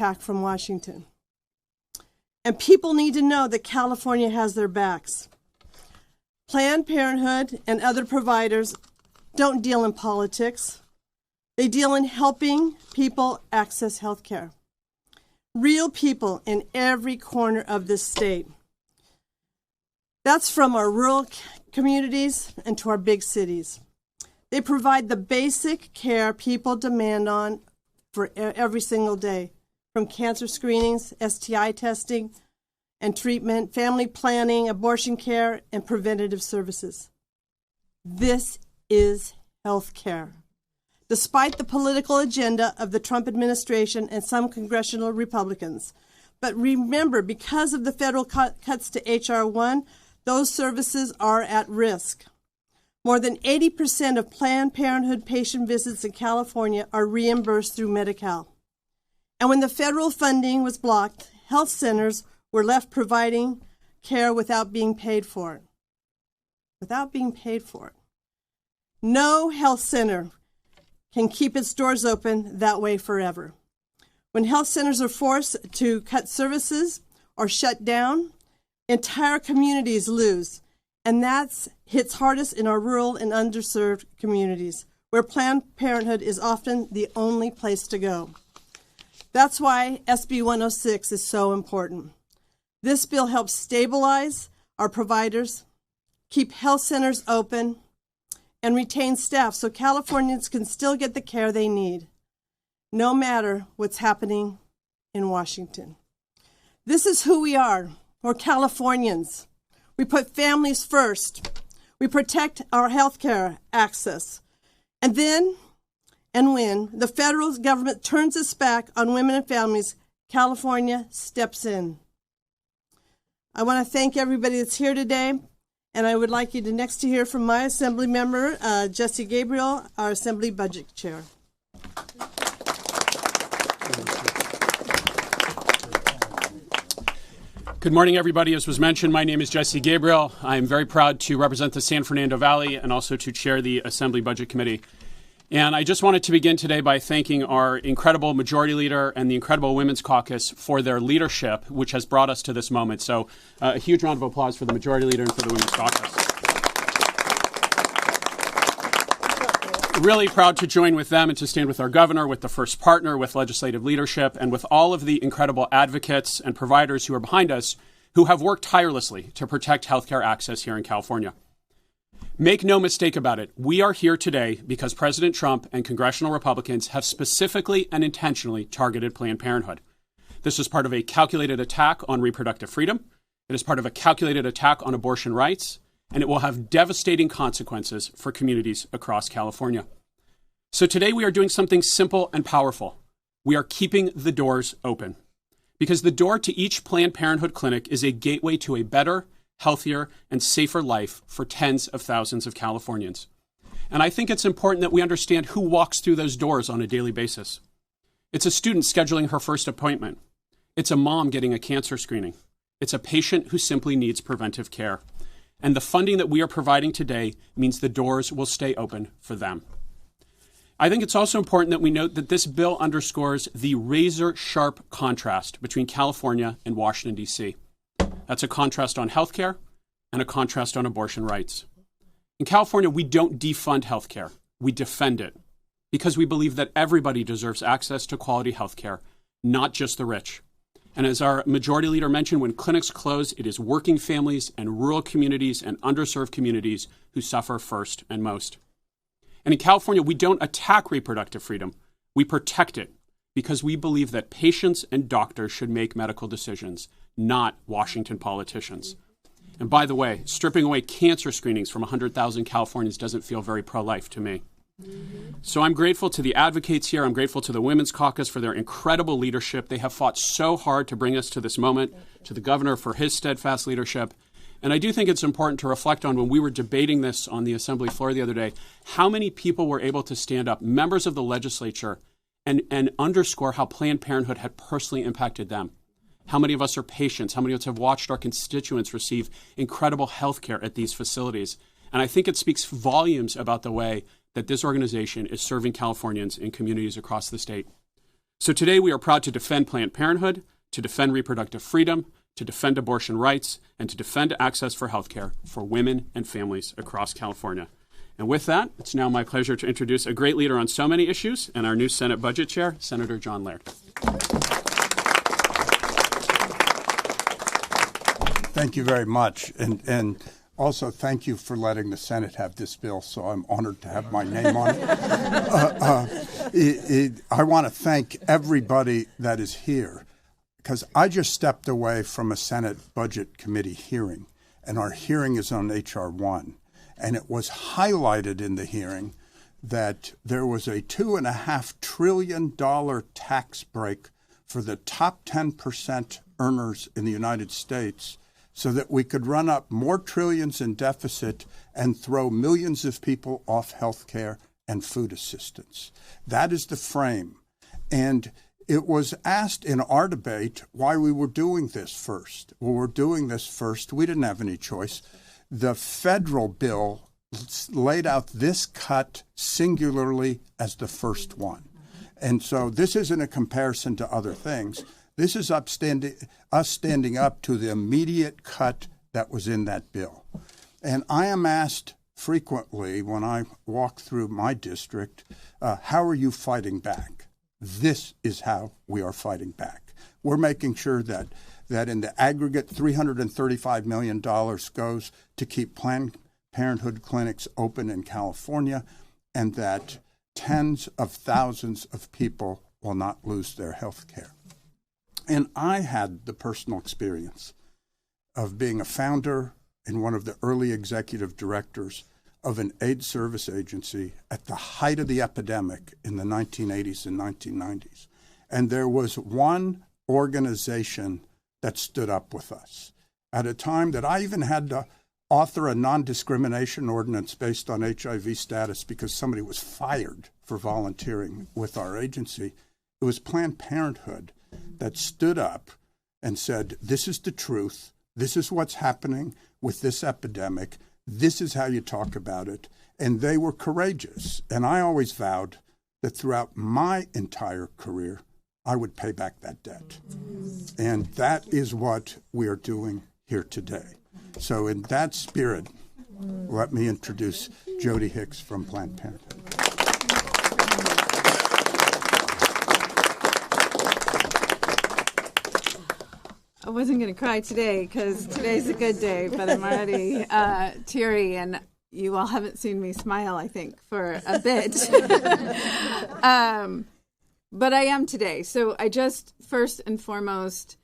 pack from Washington. And people need to know that California has their backs. Planned Parenthood and other providers don't deal in politics. They deal in helping people access health care. Real people in every corner of this state. That's from our rural communities and to our big cities. They provide the basic care people demand on for every single day, from cancer screenings, STI testing and treatment, family planning, abortion care, and preventative services. This is health care. Despite the political agenda of the Trump administration and some congressional Republicans. But remember, because of the federal cuts to H.R. 1, those services are at risk. More than 80% of Planned Parenthood patient visits in California are reimbursed through Medi-Cal. And when the federal funding was blocked, health centers were left providing care without being paid for it. Without being paid for it. No health center can keep its doors open that way forever. When health centers are forced to cut services or shut down, entire communities lose. And that hits hardest in our rural and underserved communities, where Planned Parenthood is often the only place to go. That's why SB 106 is so important. This bill helps stabilize our providers, keep health centers open, and retain staff so Californians can still get the care they need, no matter what's happening in Washington. This is who we are. We're Californians. We put families first. We protect our health care access. And then, and when the federal government turns its back on women and families, California steps in. I want to thank everybody that's here today. And I would like you to next to hear from my Assembly member, Jesse Gabriel, our Assembly Budget Chair. Good morning, everybody. As was mentioned, my name is Jesse Gabriel. I am very proud to represent the San Fernando Valley and also to chair the Assembly Budget Committee. And I just wanted to begin today by thanking our incredible Majority Leader and the incredible Women's Caucus for their leadership, which has brought us to this moment. So a huge round of applause for the Majority Leader and for the Women's Caucus. Really proud to join with them and to stand with our governor, with the first partner, with legislative leadership, and with all of the incredible advocates and providers who are behind us who have worked tirelessly to protect healthcare access here in California. Make no mistake about it, we are here today because President Trump and congressional Republicans have specifically and intentionally targeted Planned Parenthood. This is part of a calculated attack on reproductive freedom. It is part of a calculated attack on abortion rights, and it will have devastating consequences for communities across California. So today we are doing something simple and powerful. We are keeping the doors open because the door to each Planned Parenthood clinic is a gateway to a better, healthier, and safer life for tens of thousands of Californians. And I think it's important that we understand who walks through those doors on a daily basis. It's a student scheduling her first appointment. It's a mom getting a cancer screening. It's a patient who simply needs preventive care. And the funding that we are providing today means the doors will stay open for them. I think it's also important that we note that this bill underscores the razor-sharp contrast between California and Washington, D.C. That's a contrast on health care and a contrast on abortion rights. In California, we don't defund health care. We defend it because we believe that everybody deserves access to quality health care, not just the rich. And as our Majority Leader mentioned, when clinics close, it is working families and rural communities and underserved communities who suffer first and most. And in California, we don't attack reproductive freedom. We protect it because we believe that patients and doctors should make medical decisions, not Washington politicians. And by the way, stripping away cancer screenings from 100,000 Californians doesn't feel very pro-life to me. So I'm grateful to the advocates here. I'm grateful to the Women's Caucus for their incredible leadership. They have fought so hard to bring us to this moment, to the governor for his steadfast leadership. And I do think it's important to reflect on when we were debating this on the Assembly floor the other day, how many people were able to stand up, members of the legislature, and underscore how Planned Parenthood had personally impacted them. How many of us are patients? How many of us have watched our constituents receive incredible health care at these facilities? And I think it speaks volumes about the way that this organization is serving Californians in communities across the state. So today we are proud to defend Planned Parenthood, to defend reproductive freedom, to defend abortion rights, and to defend access for health care for women and families across California. And with that, it's now my pleasure to introduce a great leader on so many issues and our new Senate Budget Chair, Senator John Laird. Thank you very much. And also thank you for letting the Senate have this bill, so I'm honored to have my name on it. I want to thank everybody that is here, because I just stepped away from a Senate Budget Committee hearing, and our hearing is on H.R. 1. And it was highlighted in the hearing that there was a $2.5 trillion tax break for the top 10% earners in the United States, so that we could run up more trillions in deficit and throw millions of people off health care and food assistance. That is the frame. And it was asked in our debate why we were doing this first. Well, we're doing this first. We didn't have any choice. The federal bill laid out this cut singularly as the first one. And so this isn't a comparison to other things. This is us standing up to the immediate cut that was in that bill. And I am asked frequently when I walk through my district, how are you fighting back? This is how we are fighting back. We're making sure that in the aggregate, $335 million goes to keep Planned Parenthood clinics open in California, and that tens of thousands of people will not lose their health care. And I had the personal experience of being a founder and one of the early executive directors of an AIDS service agency at the height of the epidemic in the 1980s and 1990s. And there was one organization that stood up with us at a time that I even had to author a non-discrimination ordinance based on HIV status because somebody was fired for volunteering with our agency. It was Planned Parenthood that stood up and said, this is the truth. This is what's happening with this epidemic. This is how you talk about it. And they were courageous. And I always vowed that throughout my entire career, I would pay back that debt. And that is what we are doing here today. So in that spirit, let me introduce Jody Hicks from Planned Parenthood. I wasn't going to cry today because today's a good day, but I'm already teary, and you all haven't seen me smile, I think, for a bit. But I am today. So I just first and foremost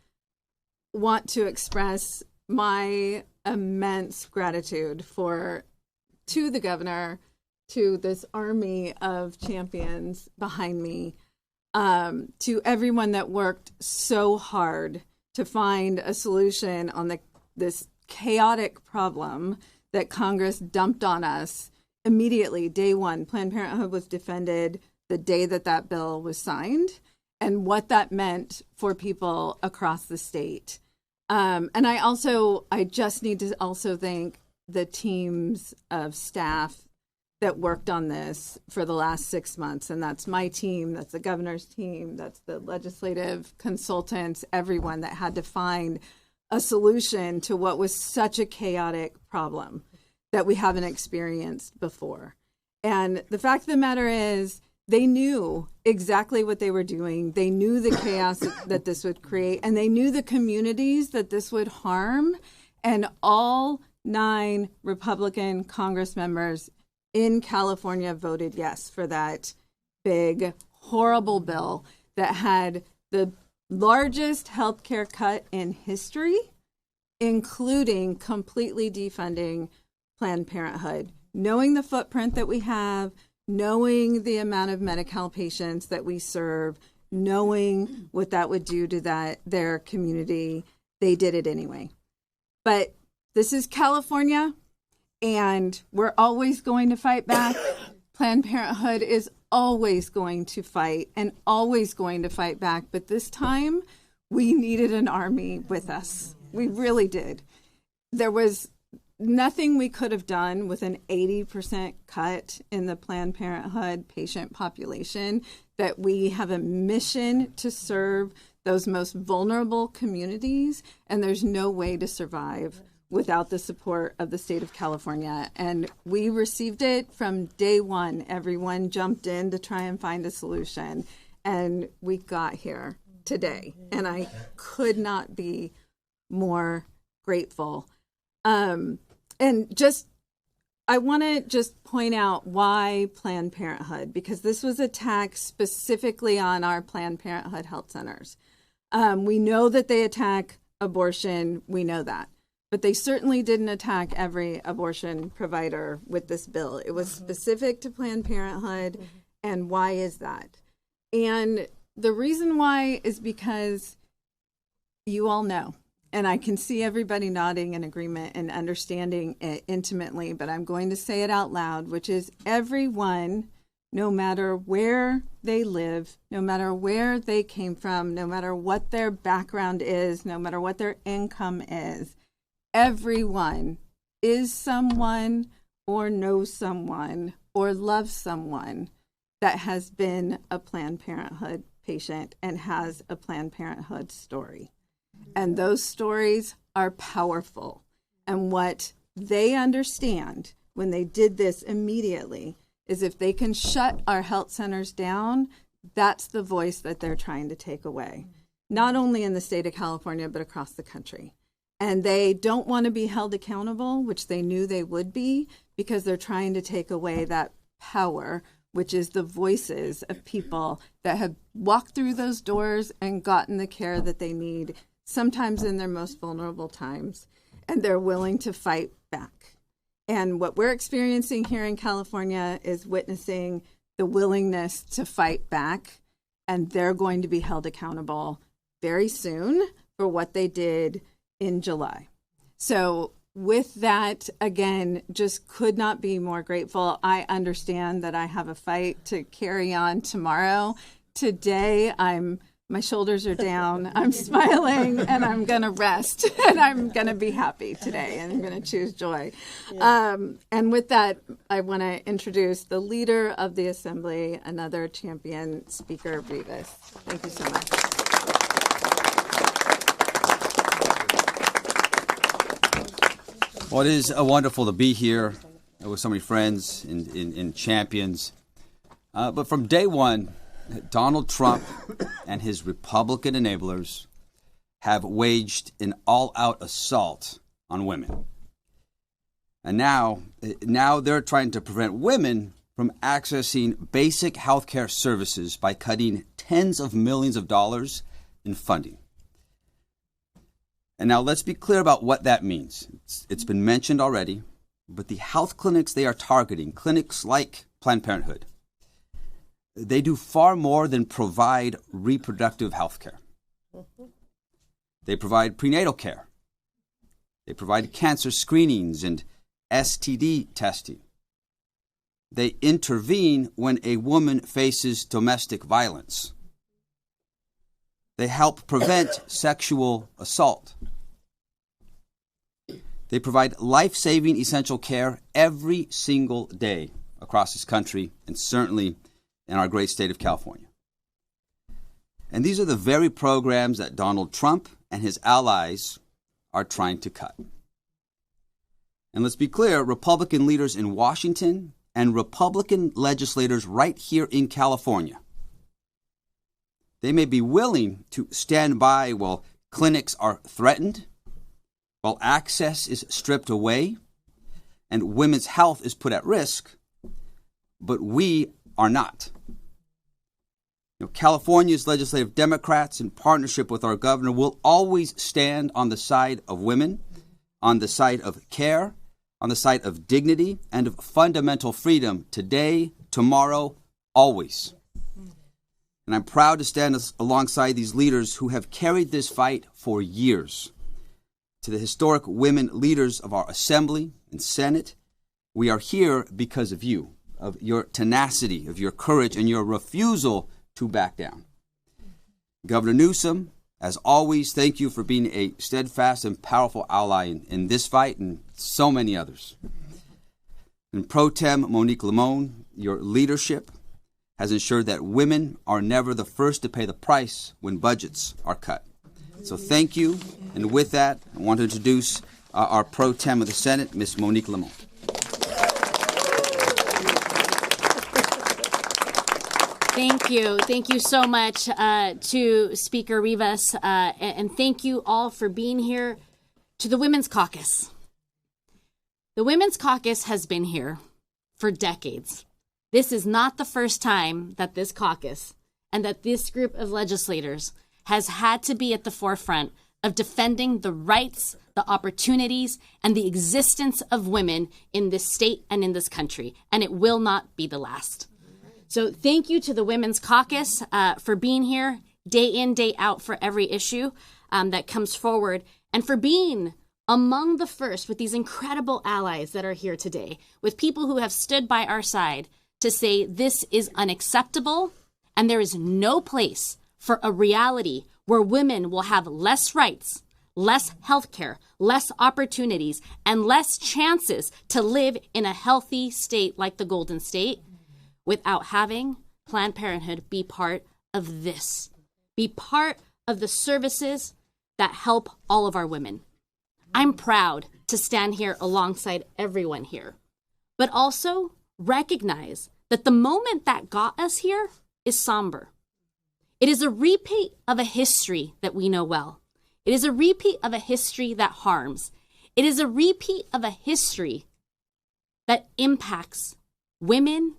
want to express my immense gratitude to the governor, to this army of champions behind me, to everyone that worked so hard to find a solution on this chaotic problem that Congress dumped on us immediately, day one. Planned Parenthood was defended the day that bill was signed, and what that meant for people across the state. And I just need to also thank the teams of staff that worked on this for the last 6 months. And that's my team, that's the governor's team, that's the legislative consultants, everyone that had to find a solution to what was such a chaotic problem that we haven't experienced before. And the fact of the matter is, they knew exactly what they were doing. They knew the chaos that this would create, and they knew the communities that this would harm. And all 9 Republican Congress members in California voted yes for that big, horrible bill that had the largest healthcare cut in history, including completely defunding Planned Parenthood. Knowing the footprint that we have, knowing the amount of Medi-Cal patients that we serve, knowing what that would do to their community, they did it anyway. But this is California, and we're always going to fight back. Planned Parenthood is always going to fight and always going to fight back. But this time, we needed an army with us. We really did. There was nothing we could have done with an 80% cut in the Planned Parenthood patient population, that we have a mission to serve those most vulnerable communities, and there's no way to survive without the support of the state of California. And we received it from day one. Everyone jumped in to try and find a solution, and we got here today. And I could not be more grateful. And I want to just point out why Planned Parenthood, because this was attacked specifically on our Planned Parenthood health centers. We know that they attack abortion. We know that. But they certainly didn't attack every abortion provider with this bill. It was specific to Planned Parenthood. And why is that? And the reason why is because you all know, and I can see everybody nodding in agreement and understanding it intimately, but I'm going to say it out loud, which is everyone, no matter where they live, no matter where they came from, no matter what their background is, no matter what their income is, everyone is someone or knows someone or loves someone that has been a Planned Parenthood patient and has a Planned Parenthood story. And those stories are powerful. And what they understand when they did this immediately is if they can shut our health centers down, that's the voice that they're trying to take away, not only in the state of California, but across the country. And they don't want to be held accountable, which they knew they would be, because they're trying to take away that power, which is the voices of people that have walked through those doors and gotten the care that they need, sometimes in their most vulnerable times, and they're willing to fight back. And what we're experiencing here in California is witnessing the willingness to fight back, and they're going to be held accountable very soon for what they did in July. So with that, again, just could not be more grateful. I understand that I have a fight to carry on tomorrow. Today, my shoulders are down, I'm smiling, and I'm going to rest, and I'm going to be happy today, and I'm going to choose joy. Yeah. And with that, I want to introduce the leader of the Assembly, another champion, Speaker Rivas. Thank you so much. Well, it is wonderful to be here with so many friends and champions. But from day one, Donald Trump and his Republican enablers have waged an all-out assault on women. And now they're trying to prevent women from accessing basic health care services by cutting tens of millions of dollars in funding. And now let's be clear about what that means. It's been mentioned already, but the health clinics they are targeting, clinics like Planned Parenthood, they do far more than provide reproductive health care. They provide prenatal care. They provide cancer screenings and STD testing. They intervene when a woman faces domestic violence. They help prevent sexual assault. They provide life-saving essential care every single day across this country, and certainly in our great state of California. And these are the very programs that Donald Trump and his allies are trying to cut. And let's be clear, Republican leaders in Washington and Republican legislators right here in California, they may be willing to stand by while clinics are threatened, while access is stripped away, and women's health is put at risk, but we are not. California's legislative Democrats, in partnership with our governor, will always stand on the side of women, on the side of care, on the side of dignity and of fundamental freedom today, tomorrow, always. And I'm proud to stand alongside these leaders who have carried this fight for years. To the historic women leaders of our Assembly and Senate, we are here because of you, of your tenacity, of your courage, and your refusal to back down. Governor Newsom, As always, thank you for being a steadfast and powerful ally in this fight and so many others. And Pro Tem Monique Limon, your leadership has ensured that women are never the first to pay the price when budgets are cut. So thank you. And with that, I want to introduce our Pro Tem of the Senate, Ms. Monique Limon. Thank you. Thank you so much to Speaker Rivas, and thank you all for being here. To the Women's Caucus. The Women's Caucus has been here for decades. This is not the first time that this caucus and that this group of legislators has had to be at the forefront of defending the rights, the opportunities, and the existence of women in this state and in this country, and it will not be the last. So thank you to the Women's Caucus for being here day in, day out for every issue that comes forward, and for being among the first with these incredible allies that are here today, with people who have stood by our side to say this is unacceptable and there is no place for a reality where women will have less rights, less health care, less opportunities, and less chances to live in a healthy state like the Golden State without having Planned Parenthood be part of this, be part of the services that help all of our women. I'm proud to stand here alongside everyone here, but also recognize that the moment that got us here is somber. It is a repeat of a history that we know well. It is a repeat of a history that harms. It is a repeat of a history that impacts women,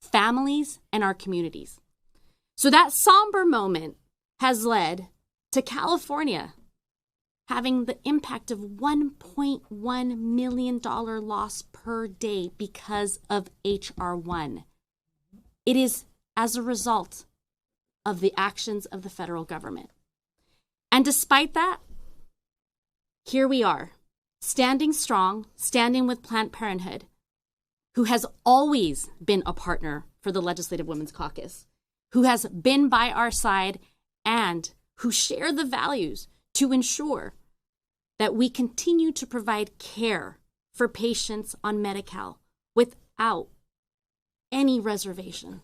families, and our communities. So that somber moment has led to California having the impact of $1.1 million loss per day because of H.R. 1. It is as a result of the actions of the federal government. And despite that, here we are, standing strong, standing with Planned Parenthood, who has always been a partner for the Legislative Women's Caucus, who has been by our side, and who share the values to ensure that we continue to provide care for patients on Medi-Cal without any reservation.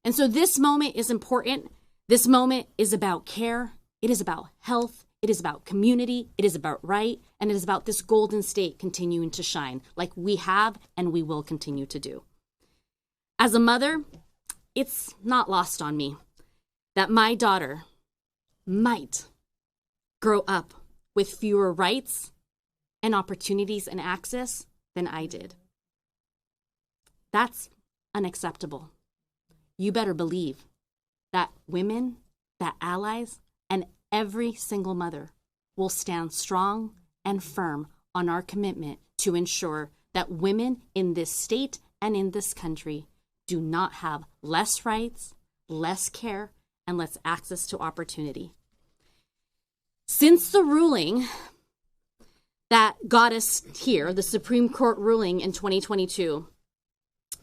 And so this moment is important. This moment is about care. It is about health. It is about community. It is about right. And it is about this Golden State continuing to shine like we have and we will continue to do. As a mother, it's not lost on me that my daughter might grow up with fewer rights and opportunities and access than I did. That's unacceptable. You better believe that women, that allies, and every single mother will stand strong and firm on our commitment to ensure that women in this state and in this country do not have less rights, less care, and less access to opportunity. Since the ruling that got us here, the Supreme Court ruling in 2022,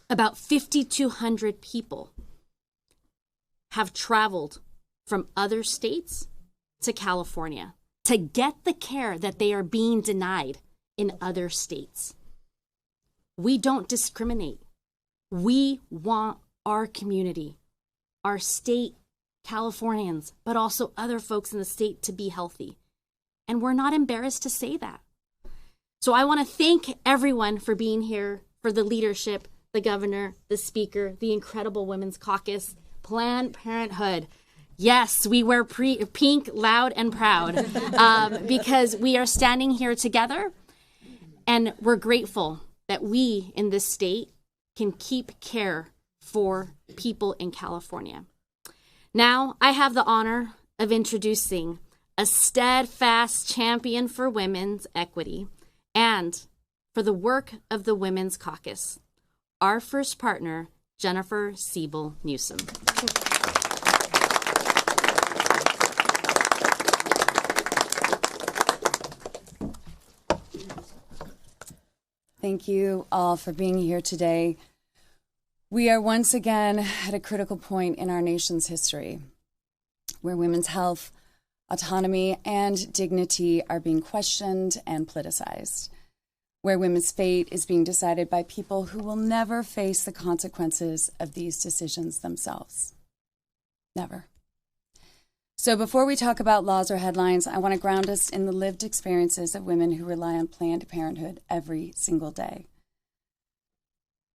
about 5,200 people have traveled from other states to California to get the care that they are being denied in other states. We don't discriminate. We want our community, our state, Californians, but also other folks in the state to be healthy. And we're not embarrassed to say that. So I want to thank everyone for being here, for the leadership, the governor, the speaker, the incredible Women's Caucus, Planned Parenthood. Yes, we wear pink, loud, and proud because we are standing here together, and we're grateful that we in this state can keep care for people in California. Now, I have the honor of introducing a steadfast champion for women's equity and for the work of the Women's Caucus, our first partner, Jennifer Siebel Newsom. Thank you all for being here today. We are once again at a critical point in our nation's history. where women's health, autonomy, and dignity are being questioned and politicized, where women's fate is being decided by people who will never face the consequences of these decisions themselves. Never. So before we talk about laws or headlines, I want to ground us in the lived experiences of women who rely on Planned Parenthood every single day.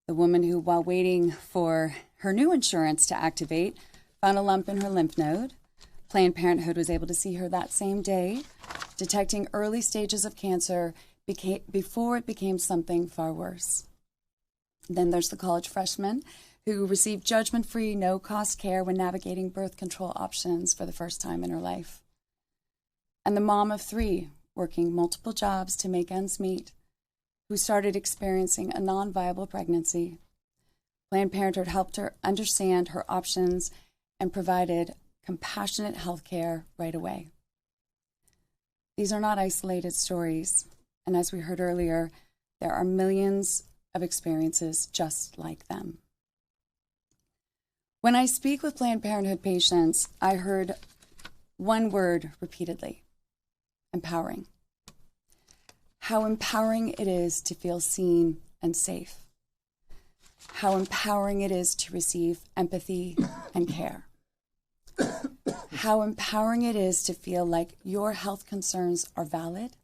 The woman who, while waiting for her new insurance to activate, found a lump in her lymph node. Planned Parenthood was able to see her that same day, detecting early stages of cancer before it became something far worse. Then there's the college freshman who received judgment-free, no-cost care when navigating birth control options for the first time in her life. And the mom of 3, working multiple jobs to make ends meet, who started experiencing a non-viable pregnancy. Planned Parenthood helped her understand her options and provided compassionate health care right away. These are not isolated stories, and as we heard earlier, there are millions of experiences just like them. When I speak with Planned Parenthood patients, I heard one word repeatedly: empowering. How empowering it is to feel seen and safe. How empowering it is to receive empathy and care. How empowering it is to feel like your health concerns are valid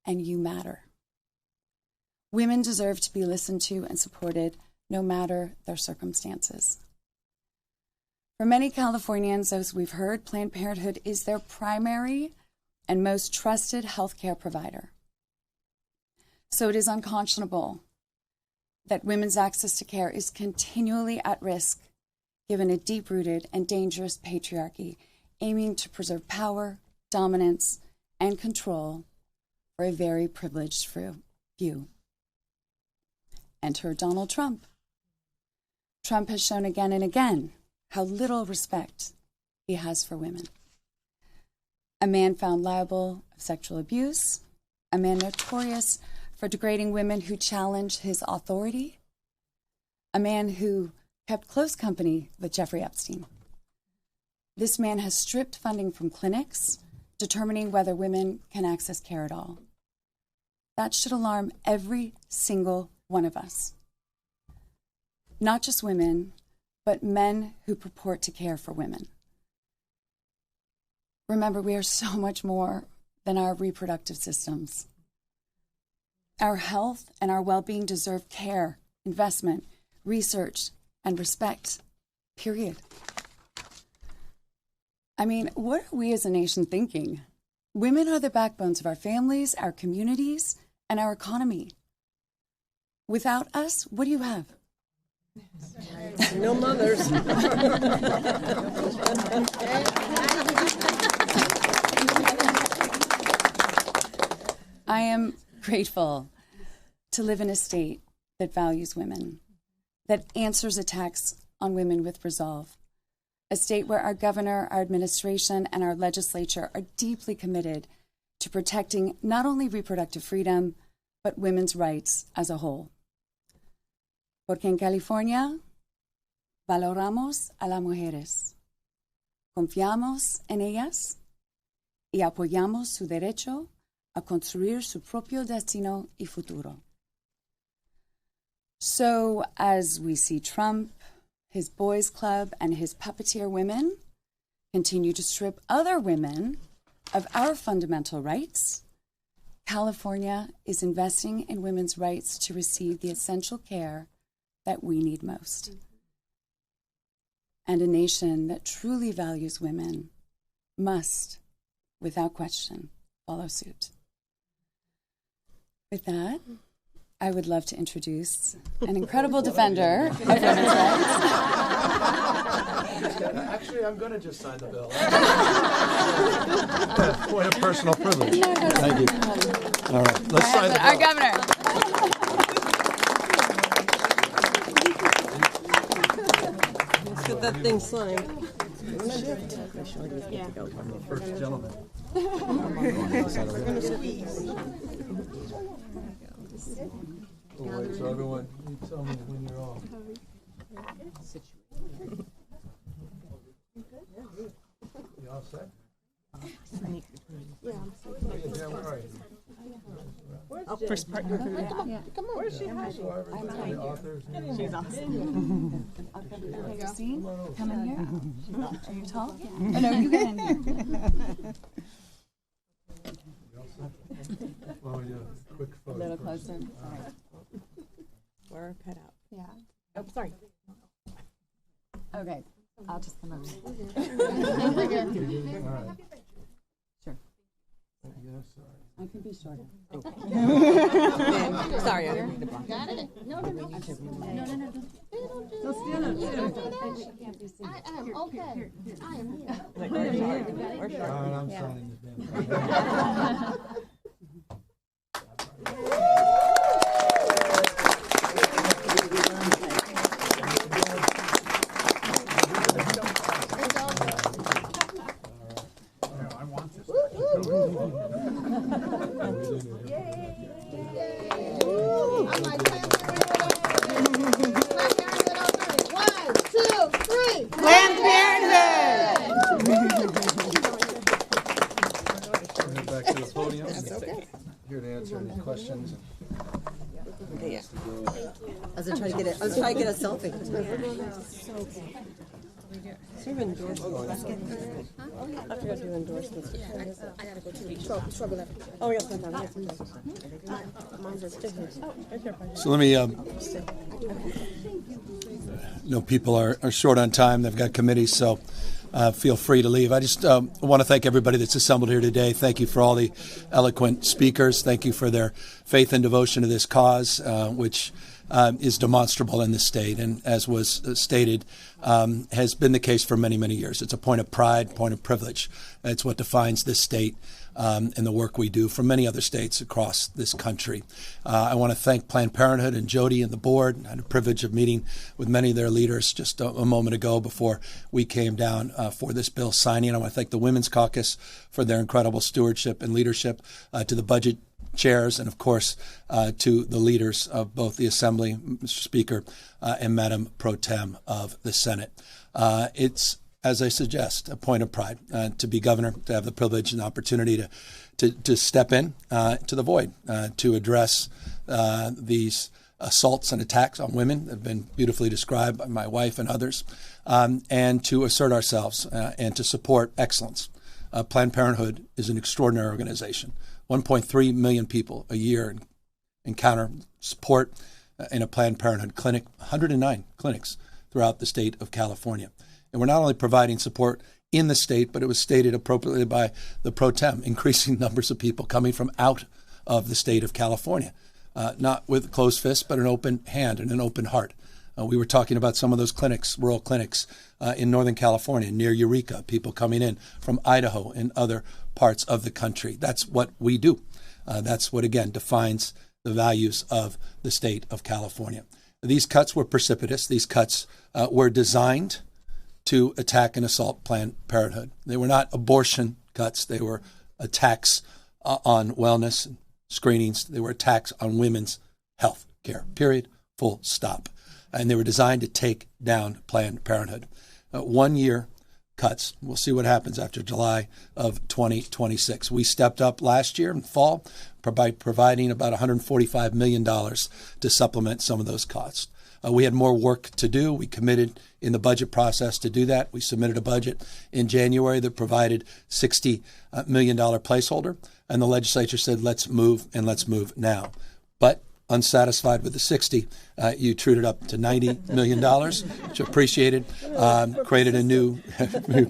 and you matter. Women deserve to be listened to and supported no matter their circumstances. For many Californians, as we've heard, Planned Parenthood is their primary and most trusted healthcare provider. So it is unconscionable that women's access to care is continually at risk given a deep-rooted and dangerous patriarchy aiming to preserve power, dominance, and control for a very privileged few. Enter Donald Trump. Trump has shown again and again how little respect he has for women. A man found liable of sexual abuse, a man notorious for degrading women who challenged his authority, a man who kept close company with Jeffrey Epstein. This man has stripped funding from clinics, determining whether women can access care at all. That should alarm every single one of us. Not just women, but men who purport to care for women. Remember, we are so much more than our reproductive systems. Our health and our well-being deserve care, investment, research, and respect, period. I mean, what are we as a nation thinking? Women are the backbones of our families, our communities, and our economy. Without us, what do you have? No mothers. I am grateful to live in a state that values women, that answers attacks on women with resolve, a state where our governor, our administration, and our legislature are deeply committed to protecting not only reproductive freedom, but women's rights as a whole. Porque en California valoramos a las mujeres, confiamos en ellas y apoyamos su derecho a construir su propio destino y futuro. So as we see Trump, his boys club, and his puppeteer women continue to strip other women of our fundamental rights, California is investing in women's rights to receive the essential care that we need most. And a nation that truly values women must, without question, follow suit. With that, I would love to introduce an incredible defender of women's rights. Actually, I'm going to just sign the bill. Point of personal privilege. Thank you. All right, let's sign the bill. Our governor. Let's get that thing signed. First gentleman. We're going to squeeze. Oh, wait, so everyone, you tell me when you're off. all set? First partner. She's awesome. Christine, come in here. Are you tall? Oh, no, you get in here. Well, we do a quick A photo. little closer. We're cut out. Yeah. Oh, sorry. Okay. I'll just come over. All right. Sure. Yes, I can be shorter. Sorry, I didn't mean to block. Got it? No. No. I am okay. I am here. All right, I'm signing this down. Planned Parenthood! Bring it back to the podium. That's okay. Here to answer any questions. Yeah. I was trying to get a selfie. Serve endorsements. I have to go do endorsements. I gotta go to 12-11. Oh, yes, mine's So let me, people are short on time. They've got committees, so feel free to leave. I just want to thank everybody that's assembled here today. Thank you for all the eloquent speakers. Thank you for their faith and devotion to this cause, which is demonstrable in this state, and as was stated, has been the case for many, many years. It's a point of pride, point of privilege. It's what defines this state and the work we do for many other states across this country. I want to thank Planned Parenthood and Jody and the board. I had the privilege of meeting with many of their leaders just a moment ago before we came down for this bill signing. I want to thank the Women's Caucus for their incredible stewardship and leadership, to the budget chairs, and of course to the leaders of both the Assembly, Mr. Speaker, and Madam Pro Tem of the Senate. It's, as I suggest, a point of pride to be governor, to have the privilege and opportunity to step in to the void, to address these assaults and attacks on women that have been beautifully described by my wife and others, and to assert ourselves and to support excellence. Planned Parenthood is an extraordinary organization. 1.3 million people a year encounter support in a Planned Parenthood clinic, 109 clinics throughout the state of California. And we're not only providing support in the state, but it was stated appropriately by the Pro Tem, increasing numbers of people coming from out of the state of California, not with closed fists, but an open hand and an open heart. We were talking about some of those clinics, rural clinics in Northern California, near Eureka, people coming in from Idaho and other parts of the country. That's what we do. That's what, again, defines the values of the state of California. These cuts were precipitous. These cuts were designed to attack and assault Planned Parenthood. They were not abortion cuts. They were attacks on wellness and screenings. They were attacks on women's health care, period, full stop. And they were designed to take down Planned Parenthood. 1 year cuts. We'll see what happens after July of 2026. We stepped up last year in fall by providing about $145 million to supplement some of those costs. We had more work to do. We committed in the budget process to do that. We submitted a budget in January that provided $60 million placeholder, and the legislature said, let's move, and let's move now. But unsatisfied with the 60, you trued it up to $90 million, which I appreciated. Created a new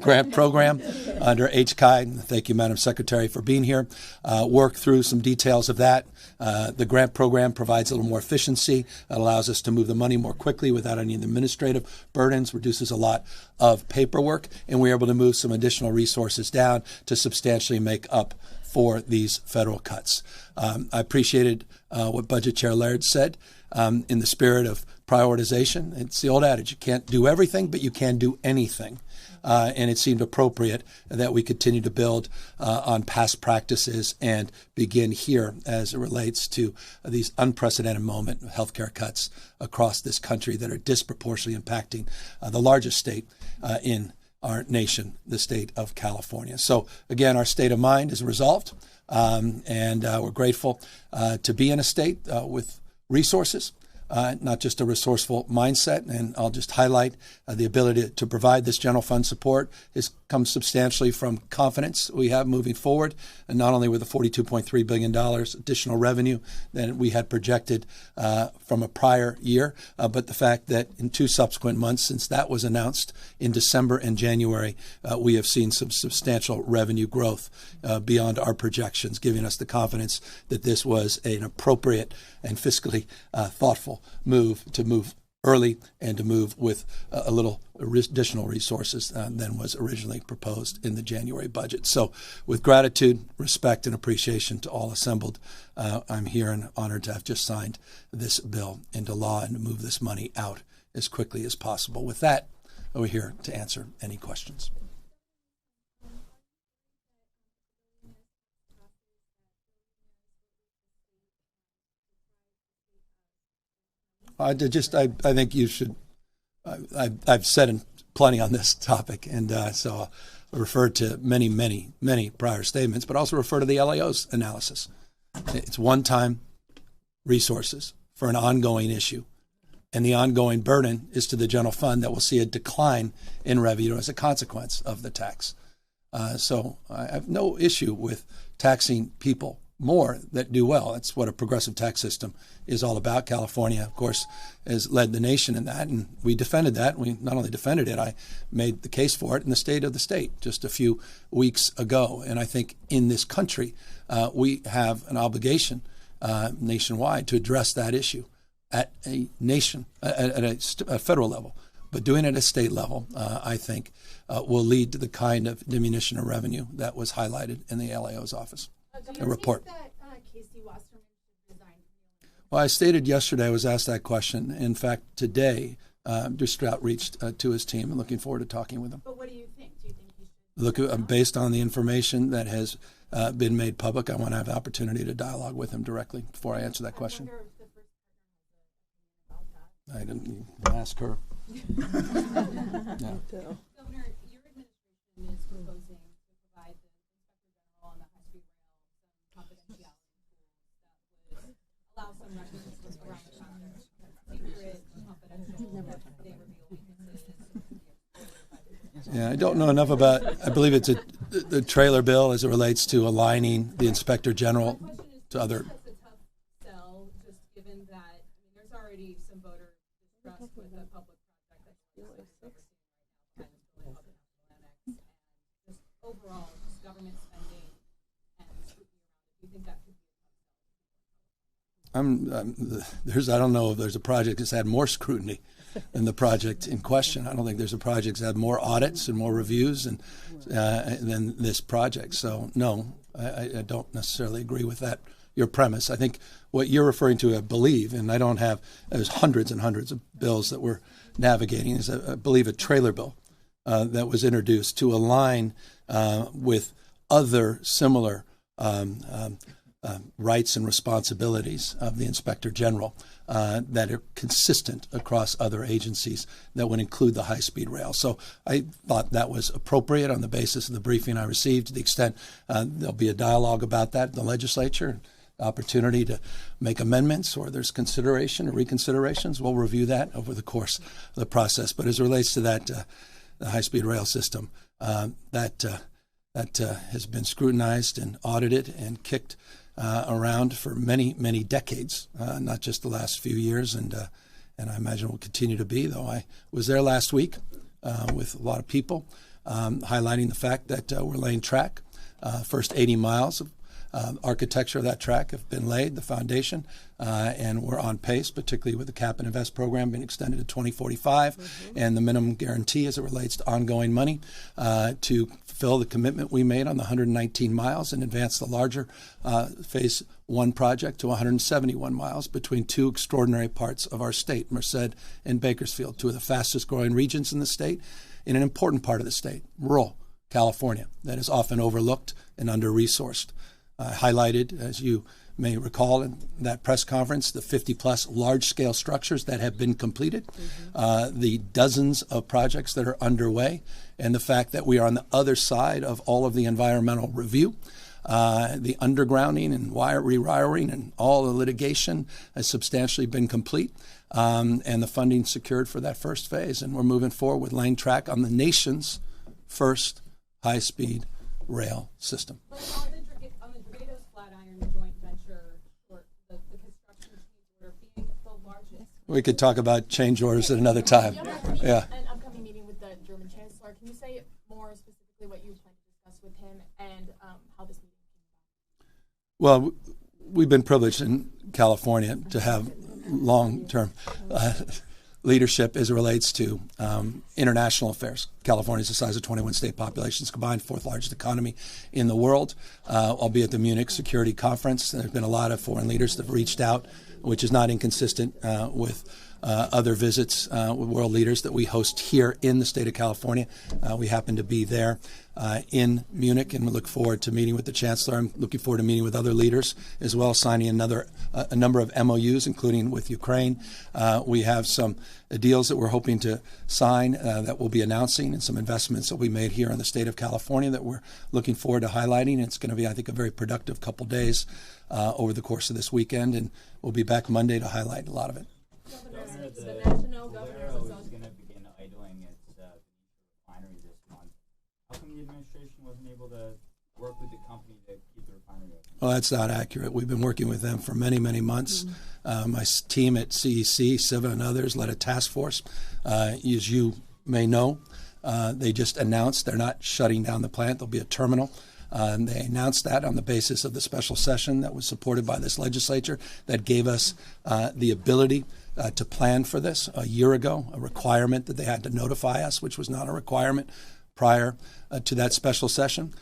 grant program under HCI. Thank you, Madam Secretary, for being here. Worked through some details of that. The grant program provides a little more efficiency. It allows us to move the money more quickly without any administrative burdens, reduces a lot of paperwork, and we're able to move some additional resources down to substantially make up for these federal cuts. I appreciated what Budget Chair Laird said in the spirit of prioritization. It's the old adage, you can't do everything, but you can do anything. And it seemed appropriate that we continue to build on past practices and begin here as it relates to these unprecedented moment of healthcare cuts across this country that are disproportionately impacting the largest state in our nation, the state of California. So again, our state of mind is resolved, and we're grateful to be in a state with resources, not just a resourceful mindset. And I'll just highlight the ability to provide this general fund support has come substantially from confidence we have moving forward, and not only with the $42.3 billion additional revenue that we had projected from a prior year, but the fact that in 2 subsequent months since that was announced in December and January, we have seen some substantial revenue growth beyond our projections, giving us the confidence that this was an appropriate and fiscally thoughtful move to move early and to move with a little additional resources than was originally proposed in the January budget. So with gratitude, respect, and appreciation to all assembled, I'm here and honored to have just signed this bill into law and to move this money out as quickly as possible. With that, we're here to answer any questions. I think you should. I've said plenty on this topic, and so I'll refer to many prior statements, but also refer to the LAO's analysis. It's one-time resources for an ongoing issue, and the ongoing burden is to the general fund that will see a decline in revenue as a consequence of the tax. So I have no issue with taxing people more that do well. That's what a progressive tax system is all about. California, of course, has led the nation in that, and we defended that. We not only defended it, I made the case for it in the State of the State just a few weeks ago. And I think in this country, we have an obligation nationwide to address that issue at a federal level. But doing it at a state level, I think, will lead to the kind of diminution of revenue that was highlighted in the LAO's office. A report. Well, I stated yesterday, I was asked that question. In fact, today, Strout reached to his team and looking forward to talking with him. But what do you think? Do you think he should? Look, based on the information that has been made public, I want to have the opportunity to dialogue with him directly before I answer that question. I didn't ask her. Yeah. Governor, your administration is proposing to provide the Inspector General on the high-speed rail some confidentiality tools that would allow some records around the clock secret, confidential, that they reveal weaknesses. Yeah, I don't know enough about. I believe it's the trailer bill as it relates to aligning the Inspector General to other. That's a tough sell, just given that there's already some voter distrust with the public project that's and just overall just government spending and scrutiny around it. Do you think that could be I don't know if there's a project that's had more scrutiny than the project in question. I don't think there's a project that's had more audits and more reviews than this project. So no, I don't necessarily agree with that, your premise. I think what you're referring to, I believe, and there's hundreds and hundreds of bills that we're navigating, is I believe a trailer bill that was introduced to align with other similar rights and responsibilities of the Inspector General that are consistent across other agencies that would include the high-speed rail. So I thought that was appropriate on the basis of the briefing I received. To the extent there'll be a dialogue about that in the legislature, opportunity to make amendments, or there's consideration or reconsiderations, we'll review that over the course of the process. But as it relates to that, the high-speed rail system, that has been scrutinized and audited and kicked around for many decades, not just the last few years, and I imagine will continue to be. Though I was there last week with a lot of people, highlighting the fact that we're laying track. First 80 miles of architecture of that track have been laid, the foundation, and we're on pace, particularly with the Cap and Invest program being extended to 2045, and the minimum guarantee as it relates to ongoing money to fulfill the commitment we made on the 119 miles and advance the larger Phase 1 project to 171 miles between two extraordinary parts of our state, Merced and Bakersfield, two of the fastest growing regions in the state, in an important part of the state, rural California, that is often overlooked and under-resourced. Highlighted, as you may recall in that press conference the 50-plus large-scale structures that have been completed, the dozens of projects that are underway, and the fact that we are on the other side of all of the environmental review. The undergrounding and rewiring and all the litigation has substantially been complete, and the funding secured for that first phase. And we're moving forward with lane track on the nation's first high-speed rail system. But on the Dregados Flatiron joint venture, or the construction order being the largest. We could talk about change orders at another time. Yeah. An upcoming meeting with the German Chancellor. Can you say more specifically what you plan to discuss with him and how this meeting came about? Well, we've been privileged in California to have long-term leadership as it relates to international affairs. California is the size of 21 state populations combined, fourth largest economy in the world. Albeit the Munich Security Conference, there's been a lot of foreign leaders that have reached out, which is not inconsistent with other visits with world leaders that we host here in the state of California. We happen to be there in Munich, and we look forward to meeting with the Chancellor. I'm looking forward to meeting with other leaders as well, signing a number of MOUs, including with Ukraine. We have some deals that we're hoping to sign that we'll be announcing, and some investments that we made here in the state of California that we're looking forward to highlighting. It's going to be, I think, a very productive couple days over the course of this weekend, and we'll be back Monday to highlight a lot of it. The National Governors Association is going to begin idling its refinery this month. How come the administration wasn't able to work with the company to keep the refinery open? Well, that's not accurate. We've been working with them for many, many months. My team at CEC, Siva and others, led a task force. As you may know, they just announced they're not shutting down the plant. There'll be a terminal. They announced that on the basis of the special session that was supported by this legislature that gave us the ability to plan for this a year ago, a requirement that they had to notify us, which was not a requirement prior to that special session.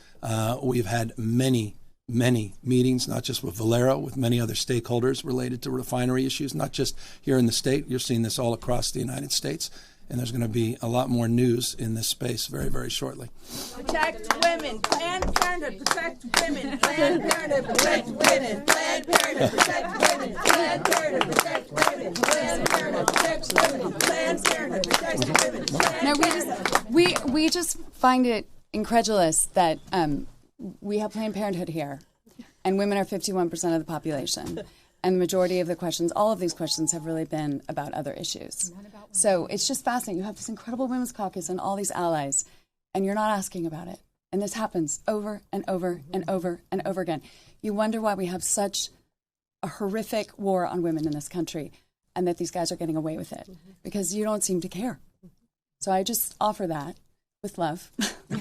We've had many meetings, not just with Valero, with many other stakeholders related to refinery issues, not just here in the state. You're seeing this all across the United States. And there's going to be a lot more news in this space very, very shortly. Protect women. Planned Parenthood. Protect women. Planned Parenthood. Protect women. Planned Parenthood. Protect women. Planned Parenthood. Protect women. Planned Parenthood. Protect women. Planned Parenthood. Protect women. No, we just find it incredulous that we have Planned Parenthood here, and women are 51% of the population. And the majority of the questions, all of these questions, have really been about other issues. So it's just fascinating. You have this incredible women's caucus and all these allies, and you're not asking about it. And this happens over and over and over and over again. You wonder why we have such a horrific war on women in this country, and that these guys are getting away with it, because you don't seem to care. So I just offer that with love. You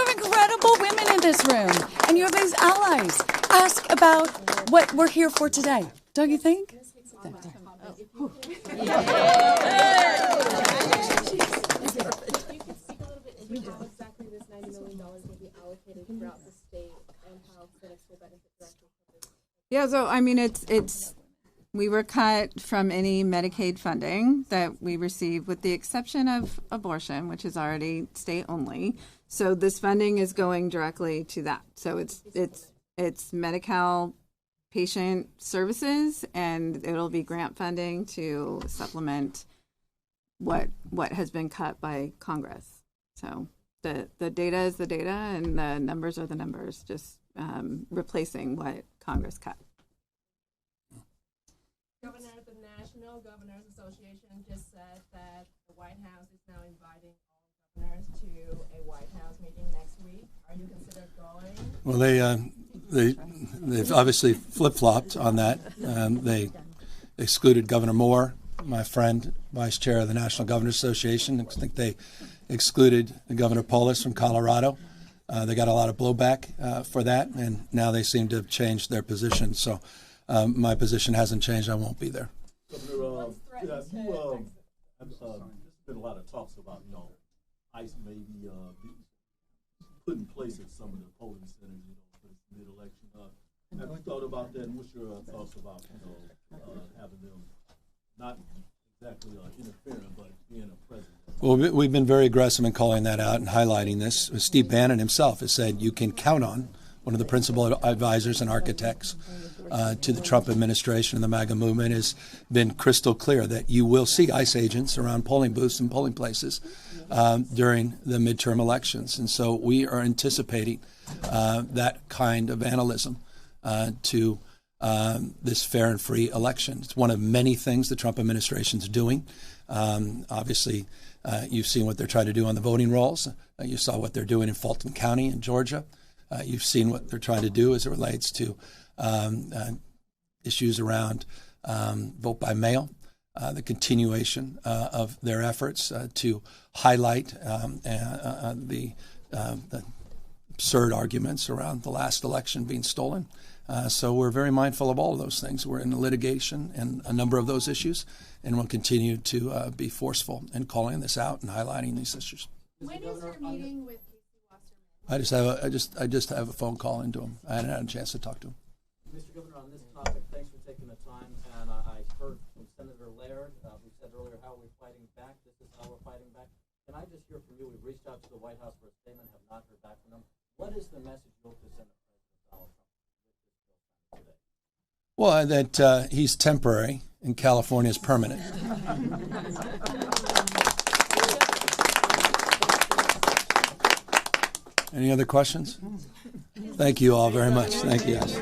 have incredible women in this room, and you have these allies. Ask about what we're here for today, don't you think? You could speak a little bit into how exactly this $90 million will be allocated throughout the state and how clinics will benefit directly from this? Yeah, so I mean, we were cut from any Medicaid funding that we receive, with the exception of abortion, which is already state only. So this funding is going directly to that. So it's Medi-Cal patient services, and it'll be grant funding to supplement what has been cut by Congress. So the data is the data, and the numbers are the numbers, just replacing what Congress cut. Governor, the National Governors Association just said that the White House is now inviting all governors to a White House meeting next week. Are you considered going? Well, they've obviously flip-flopped on that. They excluded Governor Moore, my friend, vice chair of the National Governors Association. I think they excluded Governor Polis from Colorado. They got a lot of blowback for that, and now they seem to have changed their position. So my position hasn't changed. I won't be there. Governor, there's been a lot of talks about, ICE maybe put in place at some of the polling centers, for this mid-election. Have you thought about that? And what's your thoughts about, having them not exactly interfering, but being a president? Well, we've been very aggressive in calling that out and highlighting this. Steve Bannon himself has said you can count on one of the principal advisors and architects to the Trump administration and the MAGA movement, has been crystal clear that you will see ICE agents around polling booths and polling places during the midterm elections. And so we are anticipating that kind of vandalism to this fair and free election. It's one of many things the Trump administration is doing. Obviously, you've seen what they're trying to do on the voting rolls. You saw what they're doing in Fulton County in Georgia. You've seen what they're trying to do as it relates to issues around vote by mail, the continuation of their efforts to highlight the absurd arguments around the last election being stolen. So we're very mindful of all of those things. We're in litigation and a number of those issues, and we'll continue to be forceful in calling this out and highlighting these issues. When is your meeting with Casey Wasserman? I just have a phone call into him. I hadn't had a chance to talk to him. Mr. Governor, on this topic, thanks for taking the time. And I heard from Senator Laird, who said earlier how we're fighting back. This is how we're fighting back. Can I just hear from you? We've reached out to the White House for a statement, have not heard back from them. What is the message you hope to send to President Donald Trump today? Well, that he's temporary and California is permanent. Any other questions? Thank you all very much. Thank you, guys.